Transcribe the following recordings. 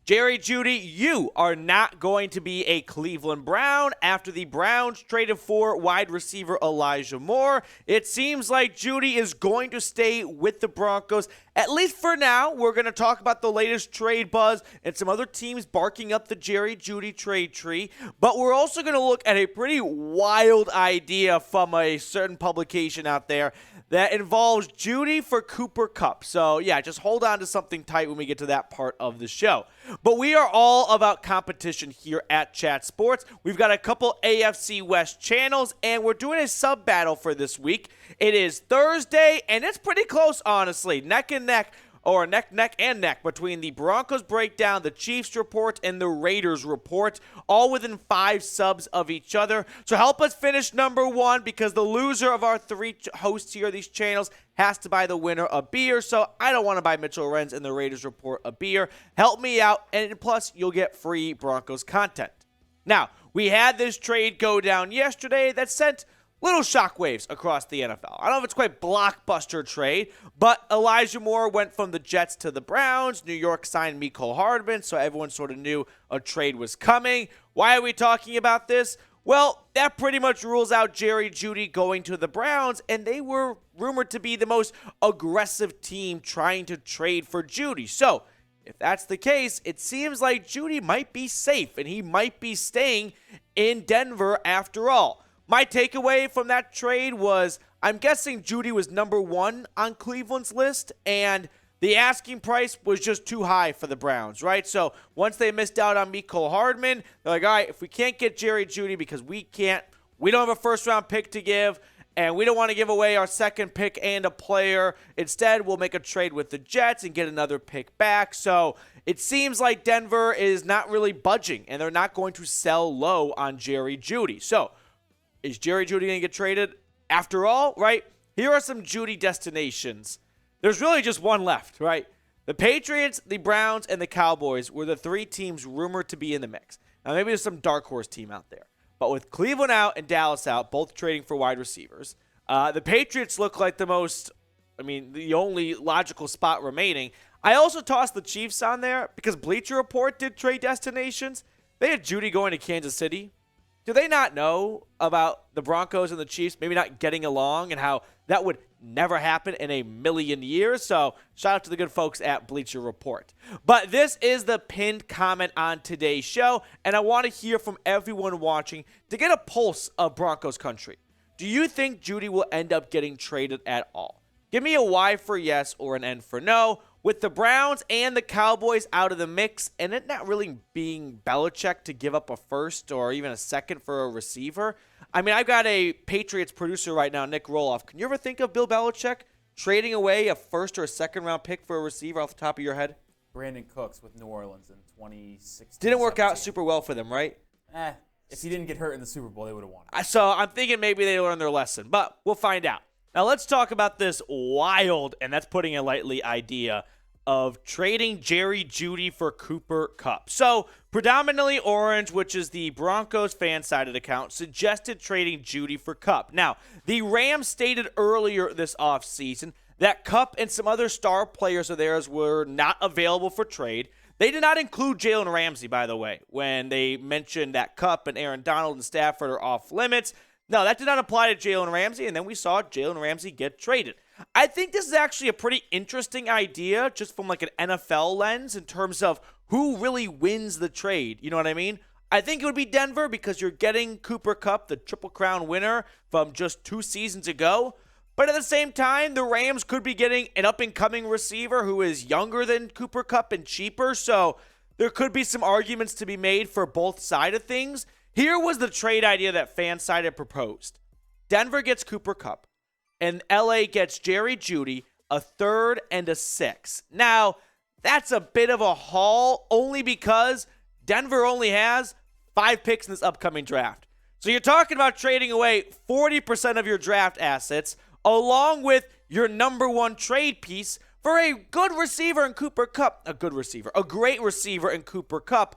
Jerry Jeudy, you are not going to be a Cleveland Brown after the Browns traded for wide receiver Elijah Moore. It seems like Jeudy is going to stay with the Broncos, at least for now. We're going to talk about the latest trade buzz and some other teams barking up the Jerry Jeudy trade tree. But we're also going to look at a pretty wild idea from a certain publication out there that involves Jeudy for Cooper Kupp. So, yeah, just hold on to something tight when we get to that part of the show. But we are all about competition here at Chat Sports. We've got a couple AFC West channels, and we're doing a sub battle for this week. It is Thursday, and it's pretty close, honestly. Neck and neck between the Broncos Breakdown, the Chiefs Report, and the Raiders Report, all within 5 subs of each other. So help us finish number 1, because the loser of our 3 hosts here, these channels, has to buy the winner a beer. So I don't want to buy Mitchell Renz and the Raiders Report a beer. Help me out, and plus you'll get free Broncos content. Now, we had this trade go down yesterday that sent little shockwaves across the NFL. I don't know if it's quite blockbuster trade, but Elijah Moore went from the Jets to the Browns. New York signed Mecole Hardman, so everyone sort of knew a trade was coming. Why are we talking about this? Well, that pretty much rules out Jerry Jeudy going to the Browns, and they were rumored to be the most aggressive team trying to trade for Jeudy. So, if that's the case, it seems like Jeudy might be safe, and he might be staying in Denver after all. My takeaway from that trade was, I'm guessing Jeudy was number 1 on Cleveland's list, and the asking price was just too high for the Browns, right? So once they missed out on Mecole Hardman, they're like, all right, if we can't get Jerry Jeudy because we don't have a first-round pick to give, and we don't want to give away our second pick and a player. Instead, we'll make a trade with the Jets and get another pick back. So it seems like Denver is not really budging, and they're not going to sell low on Jerry Jeudy. So is Jerry Jeudy going to get traded after all, right? Here are some Jeudy destinations. There's really just one left, right? The Patriots, the Browns, and the Cowboys were the 3 teams rumored to be in the mix. Now, maybe there's some dark horse team out there. But with Cleveland out and Dallas out, both trading for wide receivers, the Patriots look like the only logical spot remaining. I also tossed the Chiefs on there because Bleacher Report did trade destinations. They had Jeudy going to Kansas City. Do they not know about the Broncos and the Chiefs maybe not getting along and how that would never happen in a million years? So shout out to the good folks at Bleacher Report. But this is the pinned comment on today's show, and I want to hear from everyone watching to get a pulse of Broncos Country. Do you think Jeudy will end up getting traded at all? Give me a Y for yes or an N for no. With the Browns and the Cowboys out of the mix, and it not really being Belichick to give up a first or even a second for a receiver. I mean, I've got a Patriots producer right now, Nick Roloff. Can you ever think of Bill Belichick trading away a first or a second round pick for a receiver off the top of your head? Brandon Cooks with New Orleans in 2016. Didn't work out super well for them, right? If he didn't get hurt in the Super Bowl, they would have won. So I'm thinking maybe they learned their lesson, but we'll find out. Now let's talk about this wild, and that's putting it lightly, idea of trading Jerry Jeudy for Cooper Kupp. So, predominantly Orange, which is the Broncos fan-sided account, suggested trading Jeudy for Kupp. Now, the Rams stated earlier this offseason that Kupp and some other star players of theirs were not available for trade. They did not include Jalen Ramsey, by the way, when they mentioned that Kupp and Aaron Donald and Stafford are off limits. No, that did not apply to Jalen Ramsey, and then we saw Jalen Ramsey get traded. I think this is actually a pretty interesting idea just from like an NFL lens in terms of who really wins the trade. You know what I mean? I think it would be Denver because you're getting Cooper Kupp, the Triple Crown winner from just 2 seasons ago. But at the same time, the Rams could be getting an up-and-coming receiver who is younger than Cooper Kupp and cheaper. So there could be some arguments to be made for both sides of things. Here was the trade idea that FanSide had proposed. Denver gets Cooper Kupp, and LA gets Jerry Jeudy, a 3rd and a 6th. Now, that's a bit of a haul only because Denver only has 5 picks in this upcoming draft. So you're talking about trading away 40% of your draft assets along with your number 1 trade piece for a good receiver in Cooper Kupp. A great receiver in Cooper Kupp.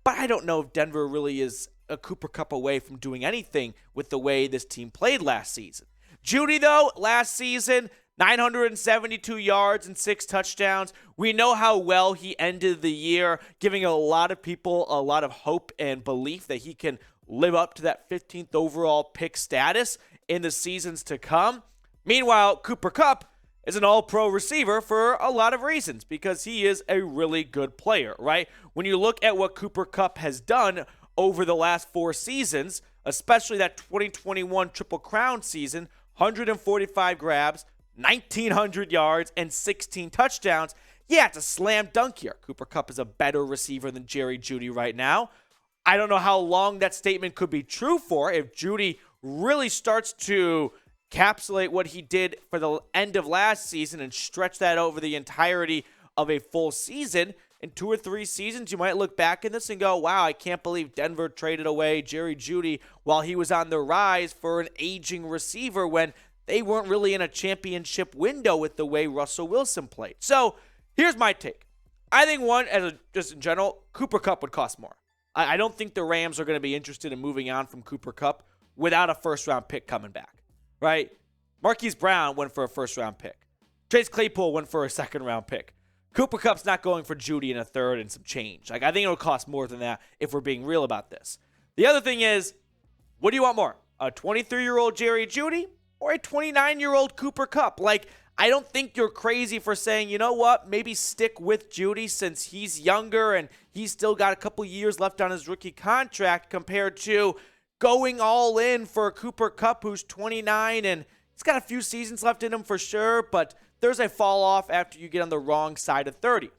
But I don't know if Denver really is a Cooper Kupp away from doing anything with the way this team played last season. Jeudy, though, last season, 972 yards and 6 touchdowns. We know how well he ended the year, giving a lot of people a lot of hope and belief that he can live up to that 15th overall pick status in the seasons to come. Meanwhile, Cooper Kupp is an all-pro receiver for a lot of reasons because he is a really good player, right? When you look at what Cooper Kupp has done over the last 4 seasons, especially that 2021 Triple Crown season, 145 grabs, 1,900 yards, and 16 touchdowns. Yeah, it's a slam dunk here. Cooper Kupp is a better receiver than Jerry Jeudy right now. I don't know how long that statement could be true for if Jeudy really starts to encapsulate what he did for the end of last season and stretch that over the entirety of a full season. In 2 or 3 seasons, you might look back in this and go, wow, I can't believe Denver traded away Jerry Jeudy while he was on the rise for an aging receiver when they weren't really in a championship window with the way Russell Wilson played. So here's my take. I think just in general, Cooper Kupp would cost more. I don't think the Rams are going to be interested in moving on from Cooper Kupp without a first-round pick coming back. Right? Marquise Brown went for a first-round pick. Chase Claypool went for a second-round pick. Cooper Kupp's not going for Jeudy in a third and some change. I think it'll cost more than that if we're being real about this. The other thing is, what do you want more? A 23-year-old Jerry Jeudy or a 29-year-old Cooper Kupp? I don't think you're crazy for saying, you know what, maybe stick with Jeudy since he's younger and he's still got a couple years left on his rookie contract compared to going all in for Cooper Kupp, who's 29, and he's got a few seasons left in him for sure, but there's a fall off after you get on the wrong side of 30.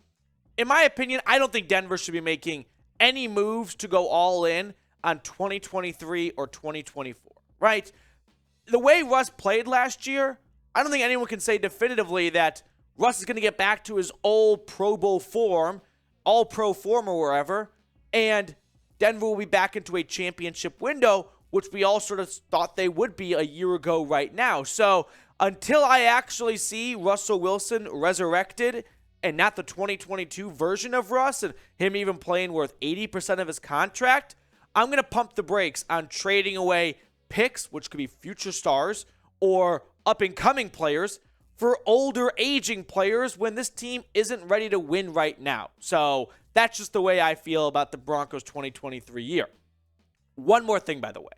In my opinion, I don't think Denver should be making any moves to go all in on 2023 or 2024, right? The way Russ played last year, I don't think anyone can say definitively that Russ is going to get back to his old Pro Bowl form, all-pro form or wherever, and Denver will be back into a championship window, which we all sort of thought they would be a year ago right now. So until I actually see Russell Wilson resurrected and not the 2022 version of Russ and him even playing worth 80% of his contract, I'm going to pump the brakes on trading away picks, which could be future stars or up-and-coming players, for older, aging players when this team isn't ready to win right now. So that's just the way I feel about the Broncos 2023 year. One more thing, by the way,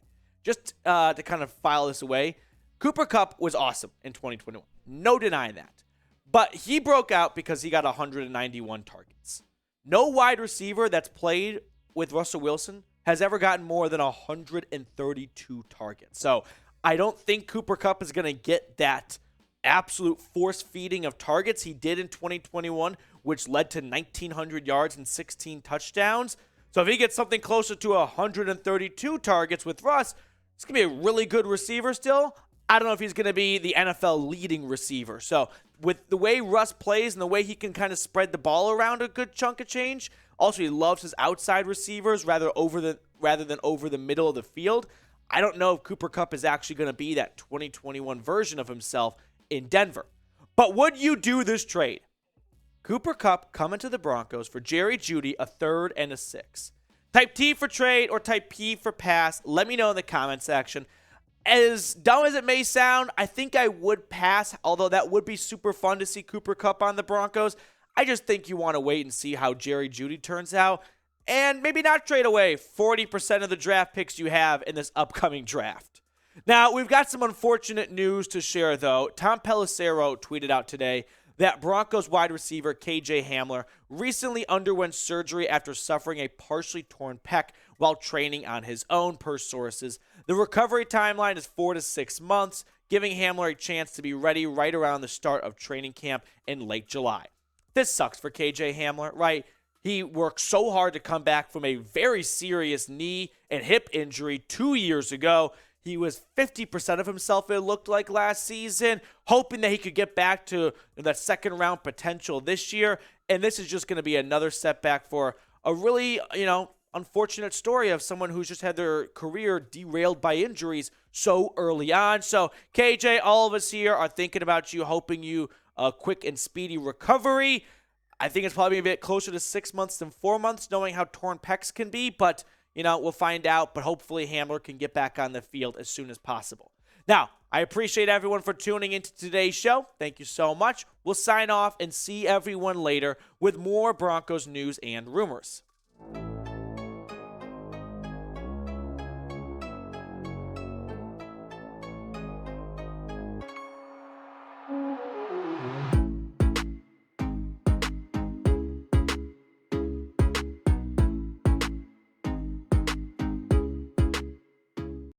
just to kind of file this away, Cooper Kupp was awesome in 2021. No denying that. But he broke out because he got 191 targets. No wide receiver that's played with Russell Wilson has ever gotten more than 132 targets. So I don't think Cooper Kupp is going to get that absolute force feeding of targets he did in 2021, which led to 1,900 yards and 16 touchdowns. So if he gets something closer to 132 targets with Russ, he's going to be a really good receiver still. I don't know if he's going to be the NFL leading receiver. So with the way Russ plays and the way he can kind of spread the ball around a good chunk of change, also he loves his outside receivers rather than over the middle of the field. I don't know if Cooper Kupp is actually going to be that 2021 version of himself in Denver. But would you do this trade? Cooper Kupp coming to the Broncos for Jerry Jeudy, a third and a 6. Type T for trade or type P for pass. Let me know in the comment section. As dumb as it may sound, I think I would pass, although that would be super fun to see Cooper Kupp on the Broncos. I just think you want to wait and see how Jerry Jeudy turns out and maybe not trade away 40% of the draft picks you have in this upcoming draft. Now, we've got some unfortunate news to share, though. Tom Pelissero tweeted out today that Broncos wide receiver KJ Hamler recently underwent surgery after suffering a partially torn pec while training on his own, per sources. The recovery timeline is 4 to 6 months, giving Hamler a chance to be ready right around the start of training camp in late July. This sucks for KJ Hamler, right? He worked so hard to come back from a very serious knee and hip injury 2 years ago. He was 50% of himself, it looked like, last season, hoping that he could get back to that second-round potential this year. And this is just going to be another setback for a really, unfortunate story of someone who's just had their career derailed by injuries so early on. So, KJ, all of us here are thinking about you, hoping you a quick and speedy recovery. I think it's probably a bit closer to 6 months than 4 months, knowing how torn pecs can be. But, we'll find out. But hopefully Hamler can get back on the field as soon as possible. Now, I appreciate everyone for tuning into today's show. Thank you so much. We'll sign off and see everyone later with more Broncos news and rumors.